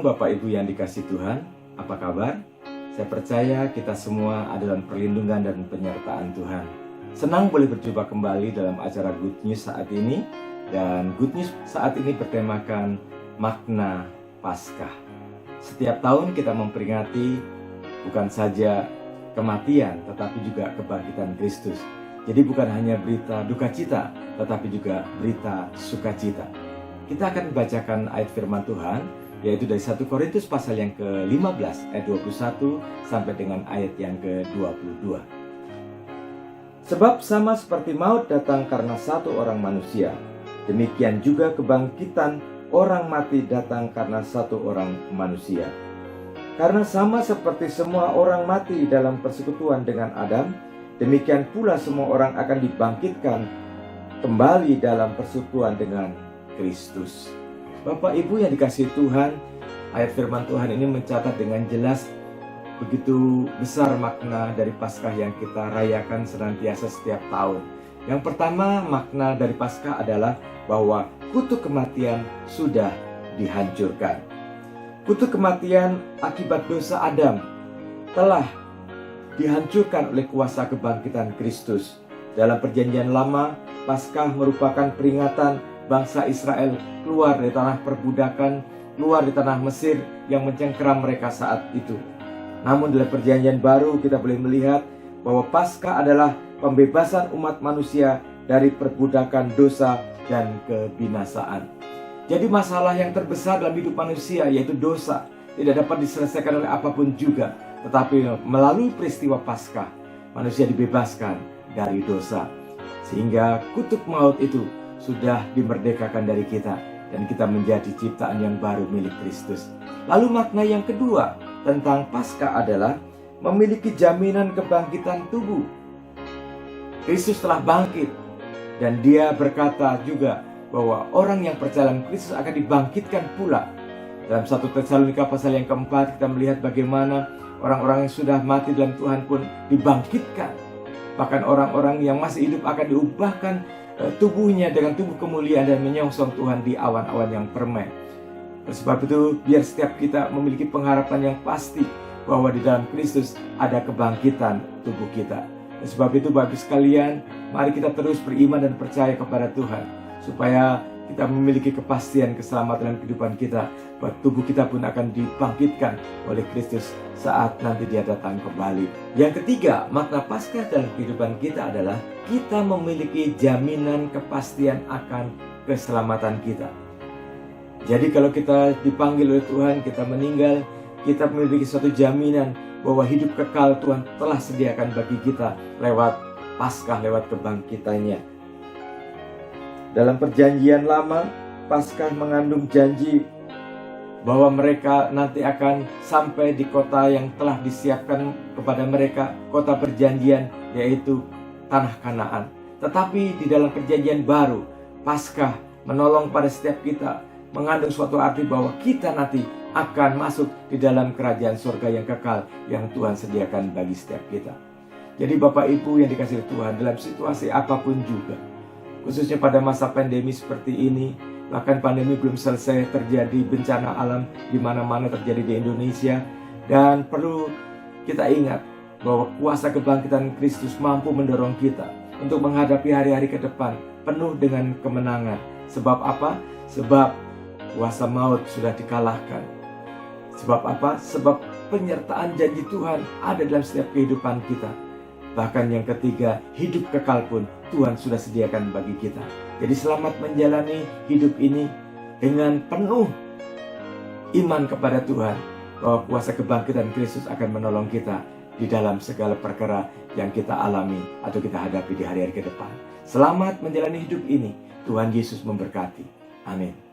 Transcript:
Shalom Bapak Ibu yang dikasihi Tuhan, apa kabar? Saya percaya kita semua ada dalam perlindungan dan penyertaan Tuhan. Senang boleh berjumpa kembali dalam acara Good News saat ini. Dan Good News saat ini bertemakan makna Paskah. Setiap tahun kita memperingati bukan saja kematian, tetapi juga kebangkitan Kristus. Jadi bukan hanya berita duka cita, tetapi juga berita sukacita. Kita akan membacakan ayat firman Tuhan, yaitu dari 1 Korintus pasal yang ke-15 ayat 21 sampai dengan ayat yang ke-22. Sebab sama seperti maut datang karena satu orang manusia, demikian juga kebangkitan orang mati datang karena satu orang manusia. Karena sama seperti semua orang mati dalam persekutuan dengan Adam, demikian pula semua orang akan dibangkitkan kembali dalam persekutuan dengan Kristus. Bapak Ibu yang dikasihi Tuhan, ayat firman Tuhan ini mencatat dengan jelas begitu besar makna dari Paskah yang kita rayakan senantiasa setiap tahun. Yang pertama, makna dari Paskah adalah bahwa kutuk kematian sudah dihancurkan. Kutuk kematian akibat dosa Adam telah dihancurkan oleh kuasa kebangkitan Kristus. Dalam perjanjian lama, Paskah merupakan peringatan bangsa Israel keluar dari tanah perbudakan, keluar dari tanah Mesir yang mencengkeram mereka saat itu. Namun dalam perjanjian baru kita boleh melihat bahwa Paskah adalah pembebasan umat manusia dari perbudakan dosa dan kebinasaan. Jadi masalah yang terbesar dalam hidup manusia yaitu dosa tidak dapat diselesaikan oleh apapun juga. Tetapi melalui peristiwa Paskah, manusia dibebaskan dari dosa. Sehingga kutuk maut itu sudah dimerdekakan dari kita, dan kita menjadi ciptaan yang baru milik Kristus. Lalu makna yang kedua tentang Paskah adalah memiliki jaminan kebangkitan tubuh. Kristus telah bangkit, dan dia berkata juga bahwa orang yang percaya dalam Kristus akan dibangkitkan pula. Dalam 1 Tesalonika pasal yang keempat kita melihat bagaimana orang-orang yang sudah mati dalam Tuhan pun dibangkitkan. Bahkan orang-orang yang masih hidup akan diubahkan tubuhnya dengan tubuh kemuliaan dan menyongsong Tuhan di awan-awan yang permai. Oleh sebab itu, biar setiap kita memiliki pengharapan yang pasti bahwa di dalam Kristus ada kebangkitan tubuh kita. Oleh sebab itu, Bapak sekalian, mari kita terus beriman dan percaya kepada Tuhan, supaya kita memiliki kepastian keselamatan dalam kehidupan kita, bahwa tubuh kita pun akan dibangkitkan oleh Kristus saat nanti dia datang kembali. Yang ketiga, makna Paskah dalam kehidupan kita adalah kita memiliki jaminan kepastian akan keselamatan kita. Jadi kalau kita dipanggil oleh Tuhan, kita meninggal, kita memiliki suatu jaminan bahwa hidup kekal Tuhan telah sediakan bagi kita lewat Paskah, lewat kebangkitannya. Dalam perjanjian lama, Paskah mengandung janji bahwa mereka nanti akan sampai di kota yang telah disiapkan kepada mereka, kota perjanjian, yaitu tanah Kanaan. Tetapi di dalam perjanjian baru, Paskah menolong pada setiap kita, mengandung suatu arti bahwa kita nanti akan masuk di dalam kerajaan surga yang kekal yang Tuhan sediakan bagi setiap kita. Jadi Bapak Ibu yang dikasihi Tuhan, dalam situasi apapun juga, khususnya pada masa pandemi seperti ini, bahkan pandemi belum selesai, terjadi bencana alam di mana-mana terjadi di Indonesia, dan perlu kita ingat bahwa kuasa kebangkitan Kristus mampu mendorong kita untuk menghadapi hari-hari ke depan penuh dengan kemenangan. Sebab apa? Sebab kuasa maut sudah dikalahkan. Sebab apa? Sebab penyertaan janji Tuhan ada dalam setiap kehidupan kita. Bahkan yang ketiga, hidup kekal pun Tuhan sudah sediakan bagi kita. Jadi selamat menjalani hidup ini dengan penuh iman kepada Tuhan, bahwa kuasa kebangkitan Kristus akan menolong kita di dalam segala perkara yang kita alami atau kita hadapi di hari-hari ke depan. Selamat menjalani hidup ini. Tuhan Yesus memberkati. Amin.